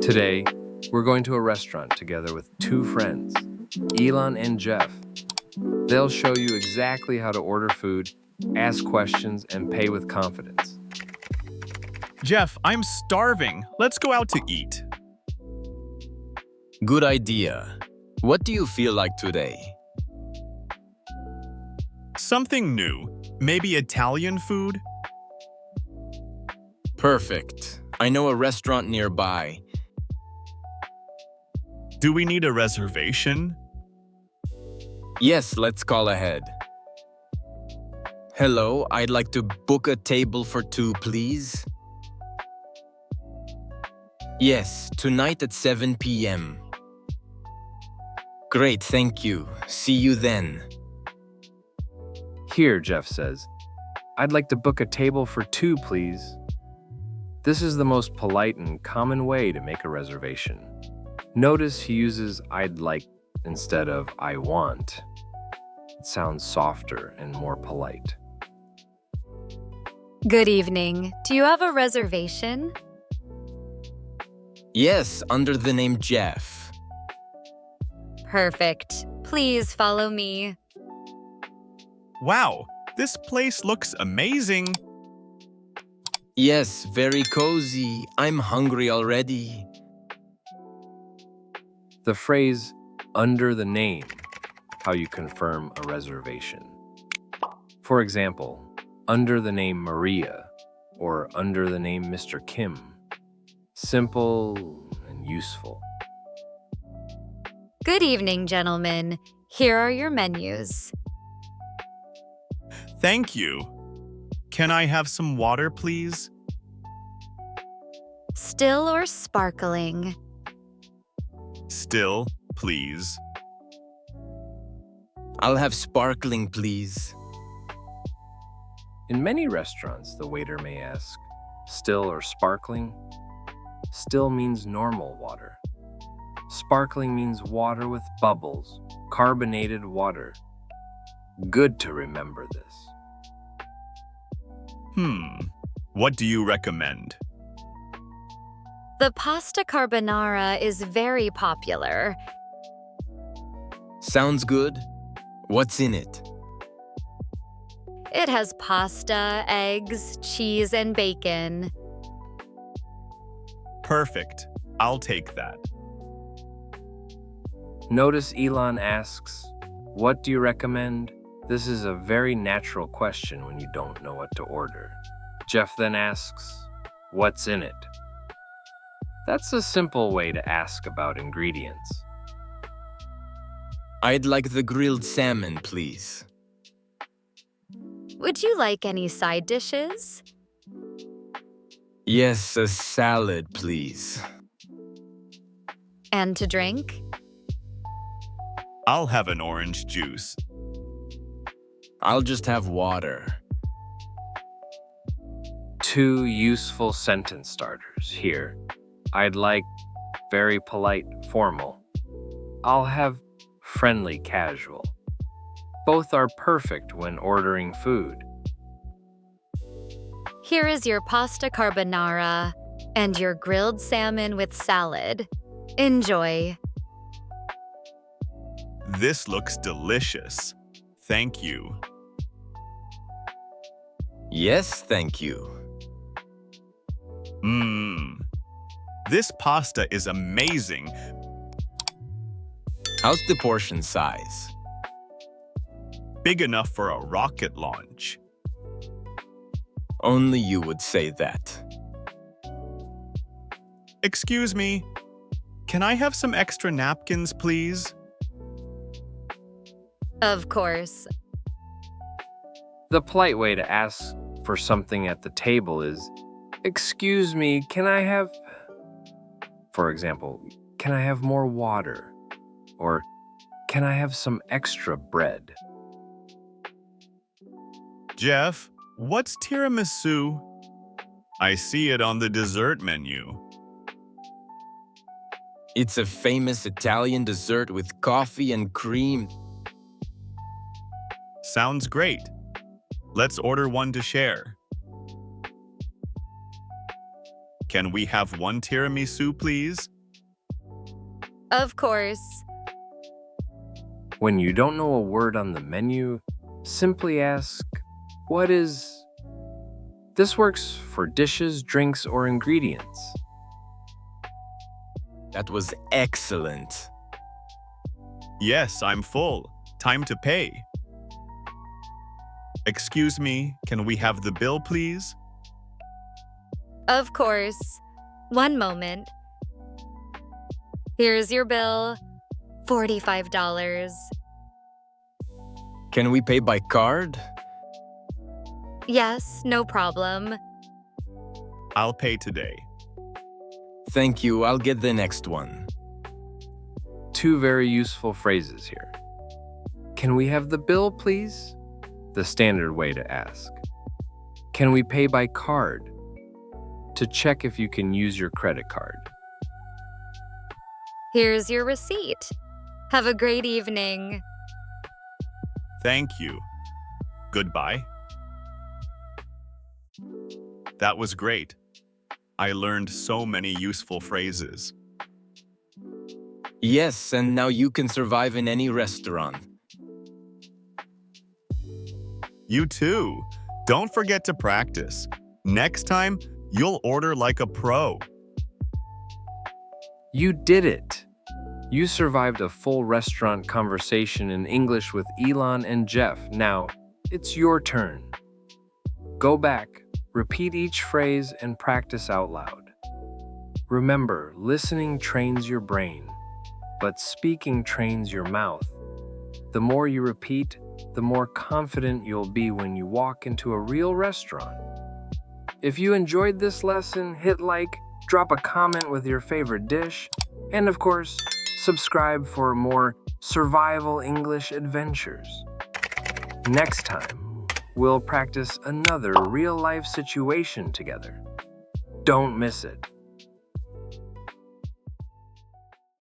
Today, we're going to a restaurant together with two friends, Elon and Jeff. They'll show you exactly how to order food, ask questions, and pay with confidence. Jeff, I'm starving. Let's go out to eat. Good idea. What do you feel like today? Something new. Maybe Italian food? Perfect. I know a restaurant nearby. Do we need a reservation? Yes, let's call ahead. Hello, I'd like to book a table for two, please. Yes, tonight at 7 p.m. Great, thank you. See you then. Here, Jeff says, I'd like to book a table for two, please. This is the most polite and common way to make a reservation. Notice he uses I'd like instead of I want. It sounds softer and more polite. Good evening. Do you have a reservation? Yes, under the name Jeff. Perfect. Please follow me. Wow, this place looks amazing. Yes, very cozy. I'm hungry already. The phrase under the name, how you confirm a reservation. For example, under the name Maria or under the name Mr. Kim. Simple and useful. Good evening, gentlemen. Here are your menus. Thank you. Can I have some water, please? Still or sparkling? Still, please. I'll have sparkling, please. In many restaurants, the waiter may ask, still or sparkling? Still means normal water. Sparkling means water with bubbles, carbonated water. Good to remember this. What do you recommend? The pasta carbonara is very popular. Sounds good. What's in it? It has pasta, eggs, cheese, and bacon. Perfect. I'll take that. Notice Elon asks, what do you recommend? This is a very natural question when you don't know what to order. Jeff then asks, what's in it? That's a simple way to ask about ingredients. I'd like the grilled salmon, please. Would you like any side dishes? Yes, a salad, please. And to drink? I'll have an orange juice. I'll just have water. Two useful sentence starters here. I'd like very polite, formal. I'll have friendly, casual. Both are perfect when ordering food. Here is your pasta carbonara and your grilled salmon with salad. Enjoy. This looks delicious. Thank you. Yes, thank you. This pasta is amazing. How's the portion size? Big enough for a rocket launch. Only you would say that. Excuse me. Can I have some extra napkins, please? Of course. The polite way to ask for something at the table is, excuse me, can I have... For example, can I have more water? Or, can I have some extra bread? Jeff, what's tiramisu? I see it on the dessert menu. It's a famous Italian dessert with coffee and cream. Sounds great. Let's order one to share. Can we have one tiramisu, please? Of course. When you don't know a word on the menu, simply ask, "What is?" This works for dishes, drinks, or ingredients. That was excellent. Yes, I'm full. Time to pay. Excuse me, can we have the bill, please? Of course. One moment. Here's your bill. $45. Can we pay by card? Yes, no problem. I'll pay today. Thank you, I'll get the next one. Two very useful phrases here. Can we have the bill, please? The standard way to ask. Can we pay by card? To check if you can use your credit card. Here's your receipt. Have a great evening. Thank you. Goodbye. That was great. I learned so many useful phrases. Yes, and now you can survive in any restaurant. You too. Don't forget to practice. Next time, you'll order like a pro. You did it! You survived a full restaurant conversation in English with Elon and Jeff. Now, it's your turn. Go back, repeat each phrase, and practice out loud. Remember, listening trains your brain, but speaking trains your mouth. The more you repeat, the more confident you'll be when you walk into a real restaurant. If you enjoyed this lesson, hit like, drop a comment with your favorite dish, and of course, subscribe for more survival English adventures. Next time, we'll practice another real-life situation together. Don't miss it.